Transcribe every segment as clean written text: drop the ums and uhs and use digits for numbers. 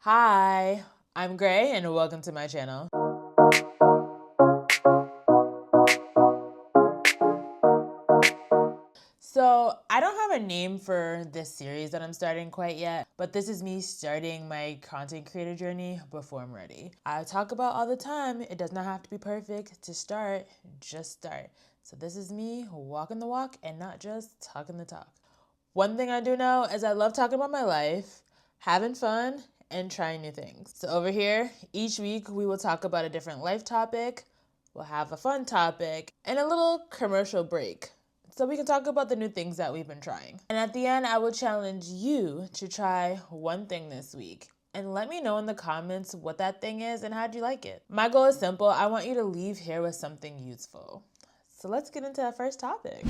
Hi, I'm Gray and welcome to my channel. So I don't have a name for this series that I'm starting quite yet, but this is me starting my content creator journey before I'm ready. I talk about all the time, it does not have to be perfect to start, just start. So this is me walking the walk and not just talking the talk. One thing I do know is I love talking about my life, having fun, and trying new things. So over here, each week we will talk about a different life topic, we'll have a fun topic, and a little commercial break. So we can talk about the new things that we've been trying. And at the end, I will challenge you to try one thing this week. And let me know in the comments what that thing is and how'd you like it. My goal is simple. I want you to leave here with something useful. So let's get into our first topic.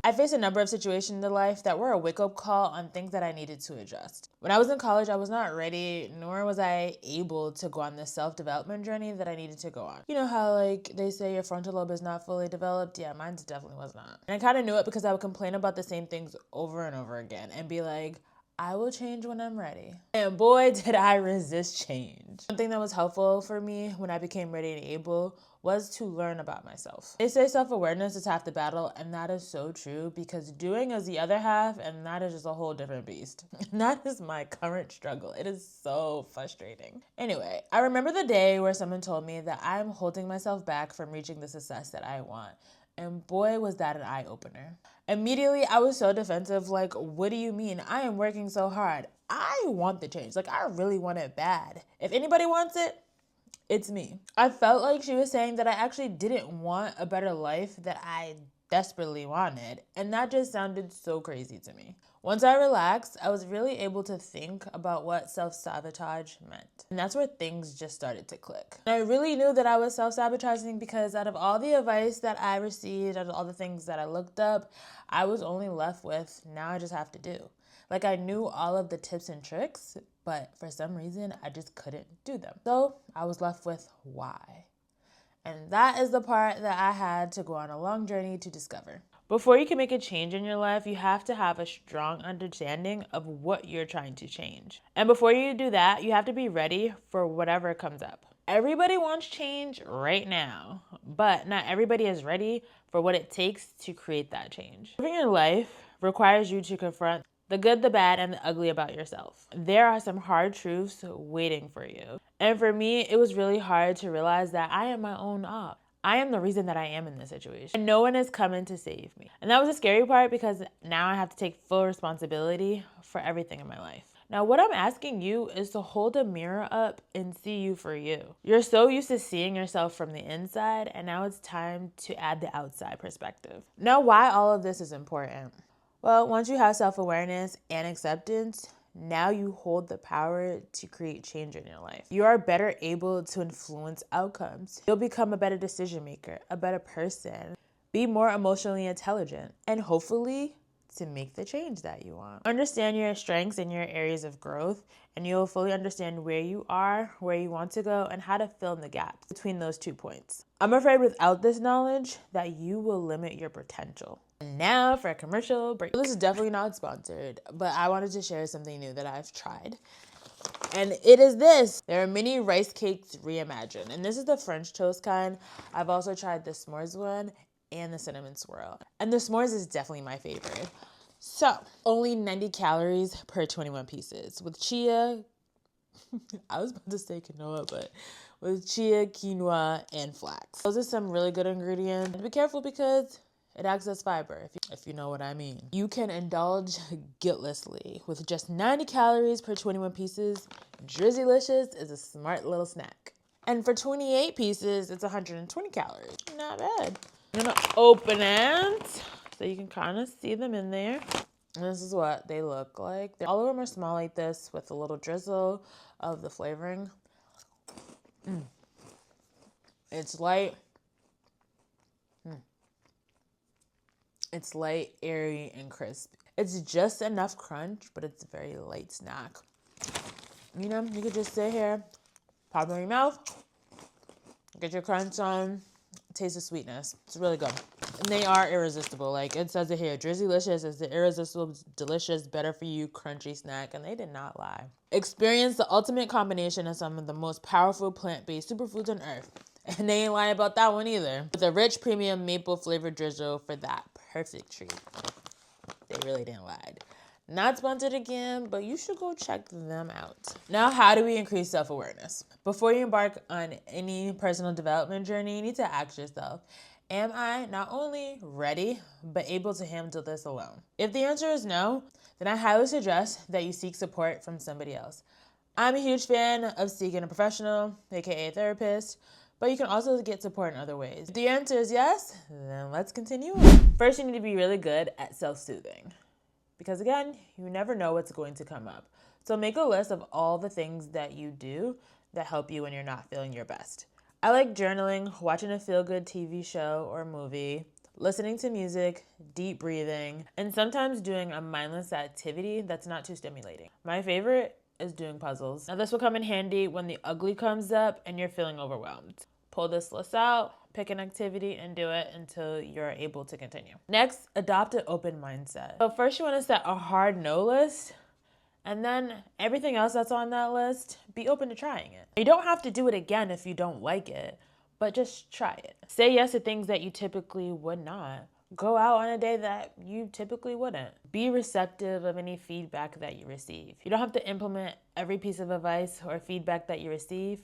I faced a number of situations in life that were a wake-up call on things that I needed to adjust. When I was in college, I was not ready, nor was I able to go on the self-development journey that I needed to go on. You know how they say your frontal lobe is not fully developed? Yeah, mine definitely was not. And I kind of knew it because I would complain about the same things over and over again and be like, I will change when I'm ready. And boy, did I resist change. One thing that was helpful for me when I became ready and able was to learn about myself. They say self-awareness is half the battle, and that is so true because doing is the other half, and that is just a whole different beast. And that is my current struggle. It is so frustrating. Anyway, I remember the day where someone told me that I'm holding myself back from reaching the success that I want. And boy, was that an eye-opener. Immediately, I was so defensive, like, what do you mean? I am working so hard. I want the change. Like, I really want it bad. If anybody wants it, it's me. I felt like she was saying that I actually didn't want a better life that I desperately wanted, and that just sounded so crazy to me. Once I relaxed, I was really able to think about what self-sabotage meant. And that's where things just started to click. And I really knew that I was self-sabotaging because out of all the advice that I received, out of all the things that I looked up, I was only left with, now I just have to do. Like I knew all of the tips and tricks, but for some reason, I just couldn't do them. So I was left with why. And that is the part that I had to go on a long journey to discover. Before you can make a change in your life, you have to have a strong understanding of what you're trying to change. And before you do that, you have to be ready for whatever comes up. Everybody wants change right now, but not everybody is ready for what it takes to create that change. Living your life requires you to confront the good, the bad, and the ugly about yourself. There are some hard truths waiting for you. And for me, it was really hard to realize that I am my own op. I am the reason that I am in this situation. And no one is coming to save me. And that was the scary part because now I have to take full responsibility for everything in my life. Now, what I'm asking you is to hold a mirror up and see you for you. You're so used to seeing yourself from the inside, and now it's time to add the outside perspective. Now, why all of this is important? Well, once you have self-awareness and acceptance, now you hold the power to create change in your life. You are better able to influence outcomes. You'll become a better decision maker, a better person, be more emotionally intelligent, and hopefully to make the change that you want. Understand your strengths and your areas of growth, and you'll fully understand where you are, where you want to go, and how to fill in the gaps between those 2 points. I'm afraid without this knowledge that you will limit your potential. And now for a commercial break. This is definitely not sponsored, but I wanted to share something new that I've tried. And it is this. There are mini rice cakes reimagined. And this is the French toast kind. I've also tried the s'mores one and the cinnamon swirl. And the s'mores is definitely my favorite. So, only 90 calories per 21 pieces. With chia, I was about to say quinoa, but with chia, quinoa, and flax. Those are some really good ingredients. Be careful because it acts as fiber, if you know what I mean. You can indulge guiltlessly. With just 90 calories per 21 pieces, Drizzylicious is a smart little snack. And for 28 pieces, it's 120 calories. Not bad. I'm gonna open it so you can kind of see them in there. And this is what they look like. All of them are small like this with a little drizzle of the flavoring. It's light. It's light, airy, and crisp. It's just enough crunch, but it's a very light snack. You know, you could just sit here, pop it in your mouth, get your crunch on, taste the sweetness. It's really good. And they are irresistible. Like it says it here, Drizzy-licious is the irresistible, delicious, better for you, crunchy snack. And they did not lie. Experience the ultimate combination of some of the most powerful plant-based superfoods on earth. And they ain't lying about that one either. With a rich premium maple flavored drizzle for that perfect treat. They really didn't lie. Not sponsored again, but you should go check them out. Now, how do we increase self-awareness? Before you embark on any personal development journey, you need to ask yourself, am I not only ready, but able to handle this alone? If the answer is no, then I highly suggest that you seek support from somebody else. I'm a huge fan of seeking a professional, aka a therapist, but you can also get support in other ways. If the answer is yes, then let's continue on. First, you need to be really good at self-soothing. Because again, you never know what's going to come up. So make a list of all the things that you do that help you when you're not feeling your best. I like journaling, watching a feel-good TV show or movie, listening to music, deep breathing, and sometimes doing a mindless activity that's not too stimulating. My favorite is doing puzzles. Now this will come in handy when the ugly comes up and you're feeling overwhelmed. Pull this list out, pick an activity, and do it until you're able to continue. Next, adopt an open mindset. So first you want to set a hard no list, and then everything else that's on that list, be open to trying it. You don't have to do it again if you don't like it, but just try it. Say yes to things that you typically would not. Go out on a day that you typically wouldn't. Be receptive of any feedback that you receive. You don't have to implement every piece of advice or feedback that you receive,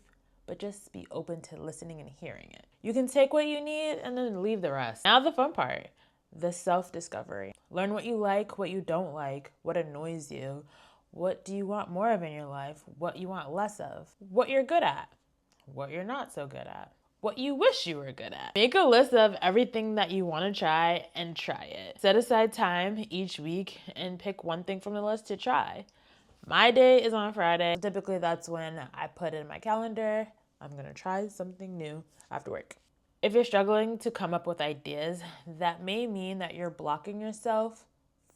but just be open to listening and hearing it. You can take what you need and then leave the rest. Now the fun part, the self-discovery. Learn what you like, what you don't like, what annoys you, what do you want more of in your life, what you want less of, what you're good at, what you're not so good at, what you wish you were good at. Make a list of everything that you want to try and try it. Set aside time each week and pick one thing from the list to try. My day is on Friday. Typically that's when I put in my calendar, I'm gonna try something new after work. If you're struggling to come up with ideas, that may mean that you're blocking yourself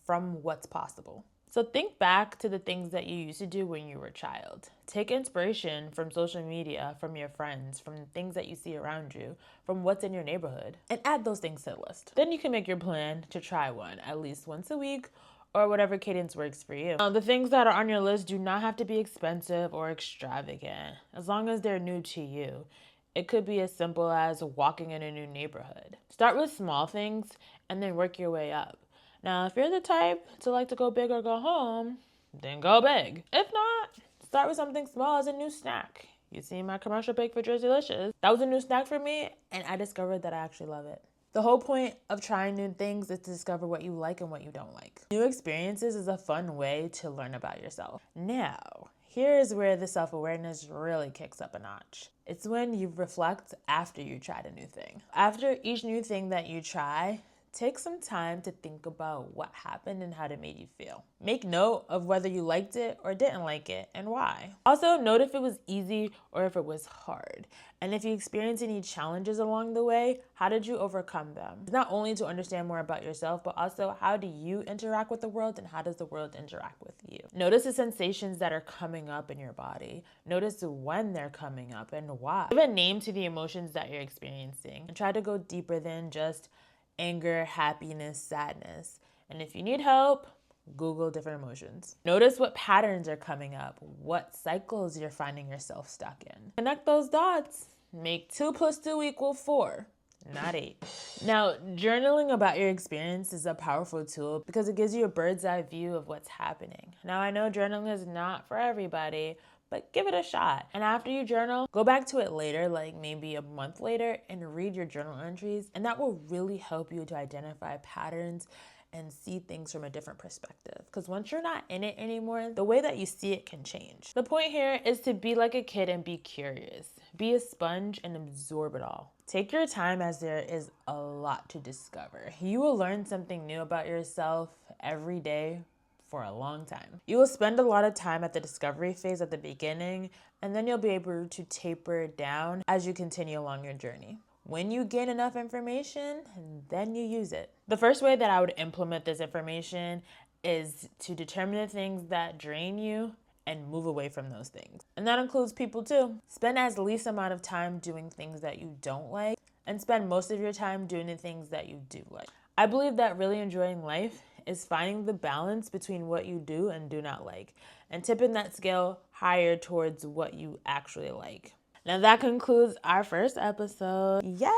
from what's possible. So think back to the things that you used to do when you were a child. Take inspiration from social media, from your friends, from the things that you see around you, from what's in your neighborhood, and add those things to the list. Then you can make your plan to try one at least once a week or whatever cadence works for you. Now, the things that are on your list do not have to be expensive or extravagant, as long as they're new to you. It could be as simple as walking in a new neighborhood. Start with small things and then work your way up. Now, if you're the type to like to go big or go home, then go big. If not, start with something small as a new snack. You see my commercial pic for Drizzy-licious. That was a new snack for me, and I discovered that I actually love it. The whole point of trying new things is to discover what you like and what you don't like. New experiences is a fun way to learn about yourself. Now, here's where the self-awareness really kicks up a notch. It's when you reflect after you tried a new thing. After each new thing that you try, take some time to think about what happened and how it made you feel. Make note of whether you liked it or didn't like it and why. Also, note if it was easy or if it was hard. And if you experienced any challenges along the way, how did you overcome them? Not only to understand more about yourself, but also how do you interact with the world and how does the world interact with you? Notice the sensations that are coming up in your body. Notice when they're coming up and why. Give a name to the emotions that you're experiencing and try to go deeper than just anger, happiness, sadness. And if you need help, Google different emotions. Notice what patterns are coming up, what cycles you're finding yourself stuck in. Connect those dots. Make 2 + 2 = 4, not 8. Now, journaling about your experience is a powerful tool because it gives you a bird's eye view of what's happening. Now, I know journaling is not for everybody, but give it a shot. And after you journal, go back to it later, like maybe a month later, and read your journal entries. And that will really help you to identify patterns and see things from a different perspective. Because once you're not in it anymore, the way that you see it can change. The point here is to be like a kid and be curious. Be a sponge and absorb it all. Take your time as there is a lot to discover. You will learn something new about yourself every day for a long time. You will spend a lot of time at the discovery phase at the beginning, and then you'll be able to taper it down as you continue along your journey. When you gain enough information, then you use it. The first way that I would implement this information is to determine the things that drain you and move away from those things. And that includes people too. Spend as least amount of time doing things that you don't like and spend most of your time doing the things that you do like. I believe that really enjoying life is finding the balance between what you do and do not like, and tipping that scale higher towards what you actually like. Now that concludes our first episode. Yay!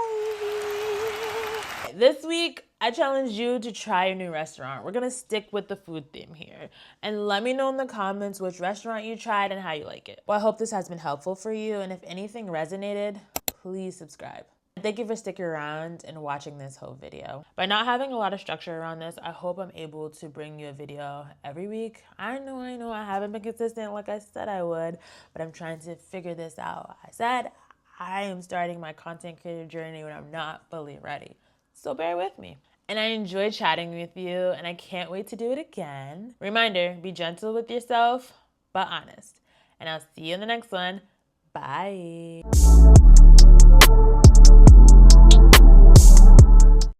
This week, I challenge you to try a new restaurant. We're gonna stick with the food theme here. And let me know in the comments which restaurant you tried and how you like it. Well, I hope this has been helpful for you, and if anything resonated, please subscribe. Thank you for sticking around and watching this whole video. By not having a lot of structure around this, I hope I'm able to bring you a video every week. I know, I haven't been consistent like I said I would, but I'm trying to figure this out. I said I am starting my content creator journey when I'm not fully ready. So bear with me. And I enjoyed chatting with you, and I can't wait to do it again. Reminder, be gentle with yourself, but honest. And I'll see you in the next one. Bye.